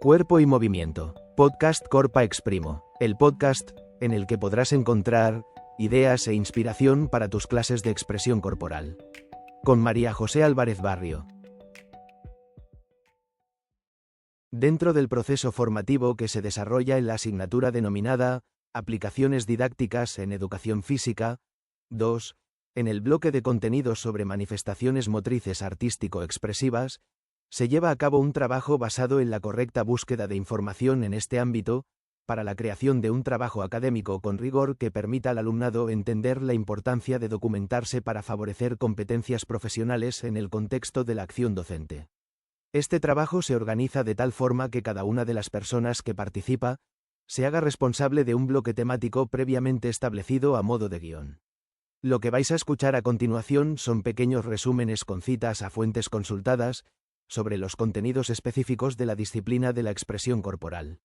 Cuerpo y movimiento. Podcast Corpa Exprimo. El podcast en el que podrás encontrar ideas e inspiración para tus clases de expresión corporal. Con María José Álvarez Barrio. Dentro del proceso formativo que se desarrolla en la asignatura denominada Aplicaciones didácticas en educación física, 2, en el bloque de contenidos sobre manifestaciones motrices artístico-expresivas, se lleva a cabo un trabajo basado en la correcta búsqueda de información en este ámbito, para la creación de un trabajo académico con rigor que permita al alumnado entender la importancia de documentarse para favorecer competencias profesionales en el contexto de la acción docente. Este trabajo se organiza de tal forma que cada una de las personas que participa se haga responsable de un bloque temático previamente establecido a modo de guión. Lo que vais a escuchar a continuación son pequeños resúmenes con citas a fuentes consultadas sobre los contenidos específicos de la disciplina de la expresión corporal.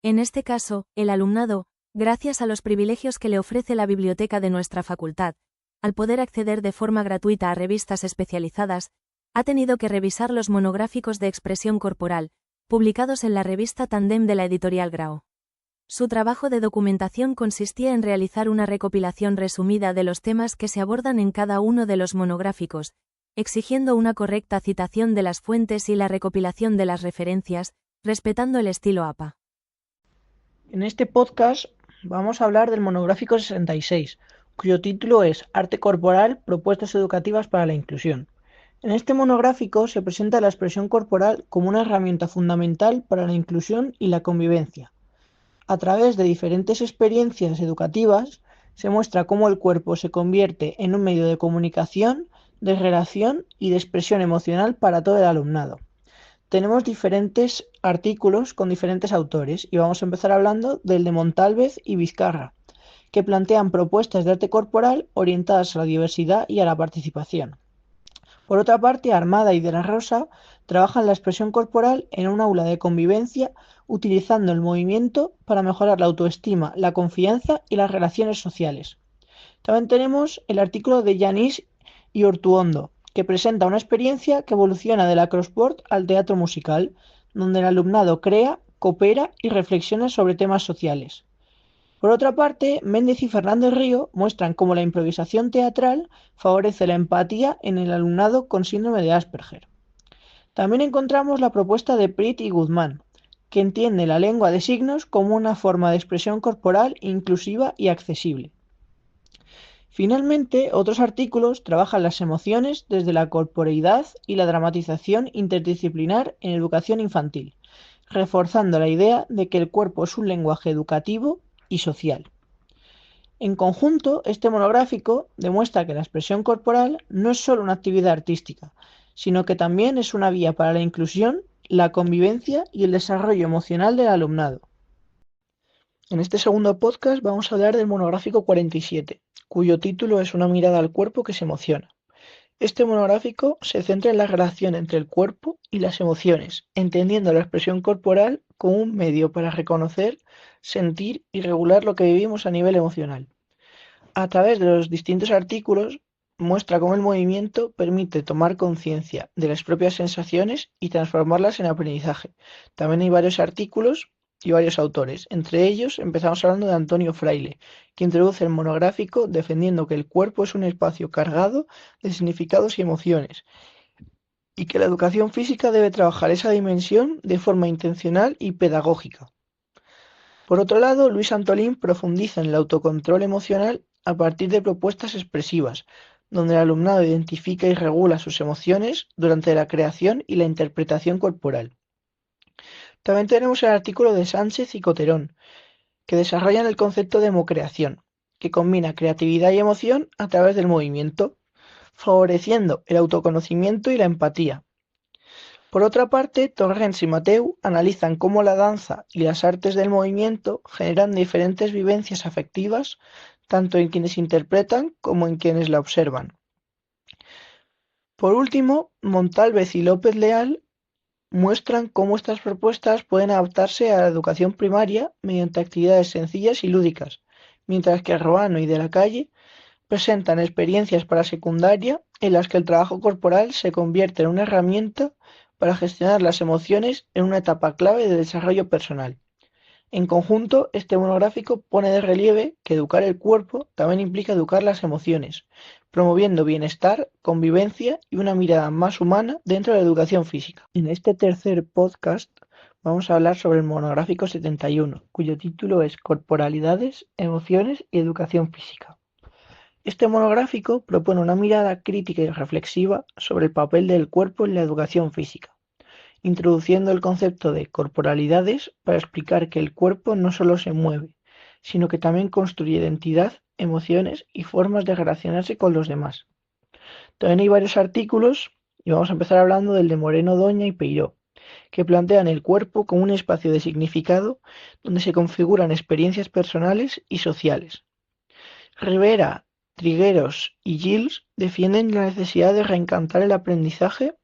En este caso, el alumnado, gracias a los privilegios que le ofrece la biblioteca de nuestra facultad, al poder acceder de forma gratuita a revistas especializadas, ha tenido que revisar los monográficos de expresión corporal, publicados en la revista Tandem de la editorial Grao. Su trabajo de documentación consistía en realizar una recopilación resumida de los temas que se abordan en cada uno de los monográficos, exigiendo una correcta citación de las fuentes y la recopilación de las referencias, respetando el estilo APA. En este podcast vamos a hablar del monográfico 66, cuyo título es Arte corporal, propuestas educativas para la inclusión. En este monográfico se presenta la expresión corporal como una herramienta fundamental para la inclusión y la convivencia. A través de diferentes experiencias educativas se muestra cómo el cuerpo se convierte en un medio de comunicación, de relación y de expresión emocional para todo el alumnado. Tenemos diferentes artículos con diferentes autores y vamos a empezar hablando del de Montalvez y Vizcarra, que plantean propuestas de arte corporal orientadas a la diversidad y a la participación. Por otra parte, Armada y de la Rosa trabajan la expresión corporal en un aula de convivencia utilizando el movimiento para mejorar la autoestima, la confianza y las relaciones sociales. También tenemos el artículo de Yanis y Ortuondo, que presenta una experiencia que evoluciona del acrosport al teatro musical, donde el alumnado crea, coopera y reflexiona sobre temas sociales. Por otra parte, Méndez y Fernández Río muestran cómo la improvisación teatral favorece la empatía en el alumnado con síndrome de Asperger. También encontramos la propuesta de Prit y Guzmán, que entiende la lengua de signos como una forma de expresión corporal inclusiva y accesible. Finalmente, otros artículos trabajan las emociones desde la corporeidad y la dramatización interdisciplinar en educación infantil, reforzando la idea de que el cuerpo es un lenguaje educativo y social. En conjunto, este monográfico demuestra que la expresión corporal no es solo una actividad artística, sino que también es una vía para la inclusión, la convivencia y el desarrollo emocional del alumnado. En este segundo podcast vamos a hablar del monográfico 47, cuyo título es Una mirada al cuerpo que se emociona. Este monográfico se centra en la relación entre el cuerpo y las emociones, entendiendo la expresión corporal como un medio para reconocer, sentir y regular lo que vivimos a nivel emocional. A través de los distintos artículos muestra cómo el movimiento permite tomar conciencia de las propias sensaciones y transformarlas en aprendizaje. También hay varios artículos y varios autores. Entre ellos empezamos hablando de Antonio Fraile, que introduce el monográfico defendiendo que el cuerpo es un espacio cargado de significados y emociones, y que la educación física debe trabajar esa dimensión de forma intencional y pedagógica. Por otro lado, Luis Antolín profundiza en el autocontrol emocional a partir de propuestas expresivas, donde el alumnado identifica y regula sus emociones durante la creación y la interpretación corporal. También tenemos el artículo de Sánchez y Coterón, que desarrollan el concepto de hemocreación, que combina creatividad y emoción a través del movimiento, favoreciendo el autoconocimiento y la empatía. Por otra parte, Torrens y Mateu analizan cómo la danza y las artes del movimiento generan diferentes vivencias afectivas, tanto en quienes interpretan como en quienes la observan. Por último, Montalvez y López Leal muestran cómo estas propuestas pueden adaptarse a la educación primaria mediante actividades sencillas y lúdicas, mientras que Ruano y De la Calle presentan experiencias para secundaria en las que el trabajo corporal se convierte en una herramienta para gestionar las emociones en una etapa clave de desarrollo personal. En conjunto, este monográfico pone de relieve que educar el cuerpo también implica educar las emociones, promoviendo bienestar, convivencia y una mirada más humana dentro de la educación física. En este tercer podcast vamos a hablar sobre el monográfico 71, cuyo título es Corporalidades, Emociones y Educación Física. Este monográfico propone una mirada crítica y reflexiva sobre el papel del cuerpo en la educación física, introduciendo el concepto de corporalidades para explicar que el cuerpo no solo se mueve, sino que también construye identidad, emociones y formas de relacionarse con los demás. También hay varios artículos y vamos a empezar hablando del de Moreno, Doña y Peiró, que plantean el cuerpo como un espacio de significado donde se configuran experiencias personales y sociales. Rivera, Trigueros y Gilles defienden la necesidad de reencantar el aprendizaje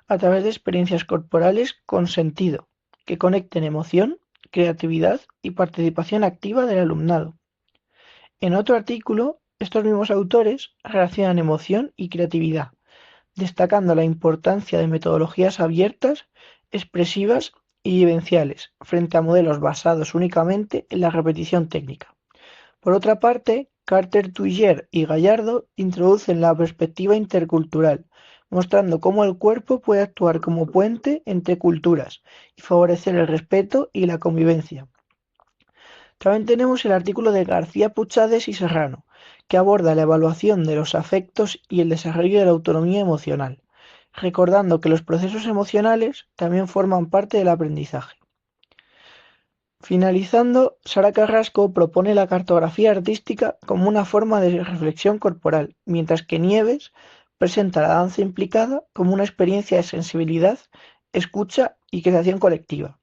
a través de experiencias corporales con sentido, que conecten emoción, creatividad y participación activa del alumnado. En otro artículo, estos mismos autores relacionan emoción y creatividad, destacando la importancia de metodologías abiertas, expresivas y vivenciales, frente a modelos basados únicamente en la repetición técnica. Por otra parte, Carter, Tuyer y Gallardo introducen la perspectiva intercultural, mostrando cómo el cuerpo puede actuar como puente entre culturas y favorecer el respeto y la convivencia. También tenemos el artículo de García Puchades y Serrano, que aborda la evaluación de los afectos y el desarrollo de la autonomía emocional, recordando que los procesos emocionales también forman parte del aprendizaje. Finalizando, Sara Carrasco propone la cartografía artística como una forma de reflexión corporal, mientras que Nieves presenta la danza implicada como una experiencia de sensibilidad, escucha y creación colectiva.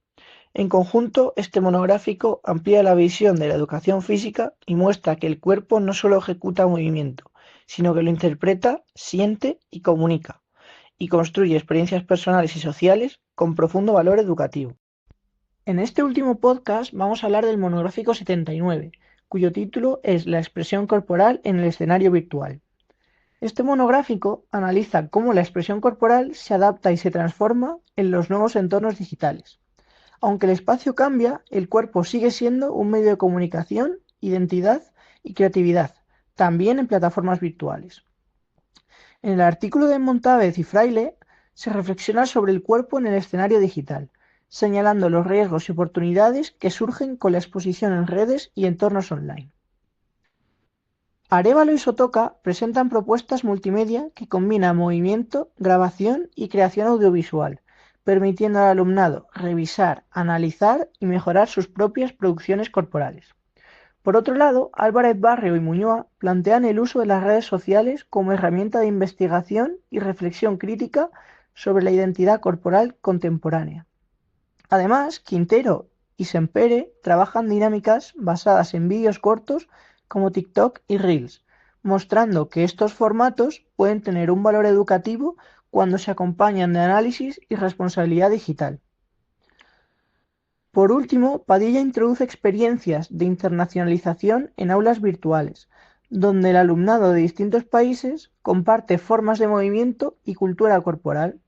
En conjunto, este monográfico amplía la visión de la educación física y muestra que el cuerpo no solo ejecuta movimiento, sino que lo interpreta, siente y comunica, y construye experiencias personales y sociales con profundo valor educativo. En este último podcast vamos a hablar del monográfico 79, cuyo título es La expresión corporal en el escenario virtual. Este monográfico analiza cómo la expresión corporal se adapta y se transforma en los nuevos entornos digitales. Aunque el espacio cambia, el cuerpo sigue siendo un medio de comunicación, identidad y creatividad, también en plataformas virtuales. En el artículo de Montávez y Fraile se reflexiona sobre el cuerpo en el escenario digital, señalando los riesgos y oportunidades que surgen con la exposición en redes y entornos online. Arévalo y Sotoca presentan propuestas multimedia que combinan movimiento, grabación y creación audiovisual, permitiendo al alumnado revisar, analizar y mejorar sus propias producciones corporales. Por otro lado, Álvarez Barrio y Muñoz plantean el uso de las redes sociales como herramienta de investigación y reflexión crítica sobre la identidad corporal contemporánea. Además, Quintero y Sempere trabajan dinámicas basadas en vídeos cortos como TikTok y Reels, mostrando que estos formatos pueden tener un valor educativo cuando se acompañan de análisis y responsabilidad digital. Por último, Padilla introduce experiencias de internacionalización en aulas virtuales, donde el alumnado de distintos países comparte formas de movimiento y cultura corporal.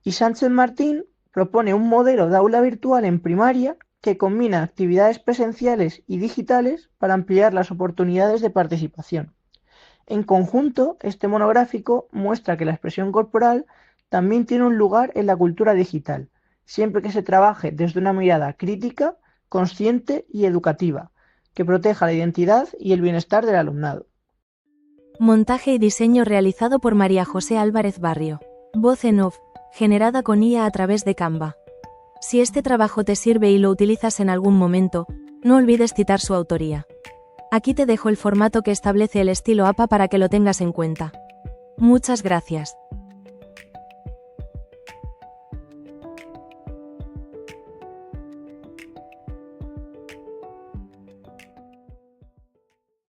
Y Sánchez Martín propone un modelo de aula virtual en primaria que combina actividades presenciales y digitales para ampliar las oportunidades de participación. En conjunto, este monográfico muestra que la expresión corporal también tiene un lugar en la cultura digital, siempre que se trabaje desde una mirada crítica, consciente y educativa, que proteja la identidad y el bienestar del alumnado. Montaje y diseño realizado por María José Álvarez Barrio. Voz en off, generada con IA a través de Canva. Si este trabajo te sirve y lo utilizas en algún momento, no olvides citar su autoría. Aquí te dejo el formato que establece el estilo APA para que lo tengas en cuenta. Muchas gracias.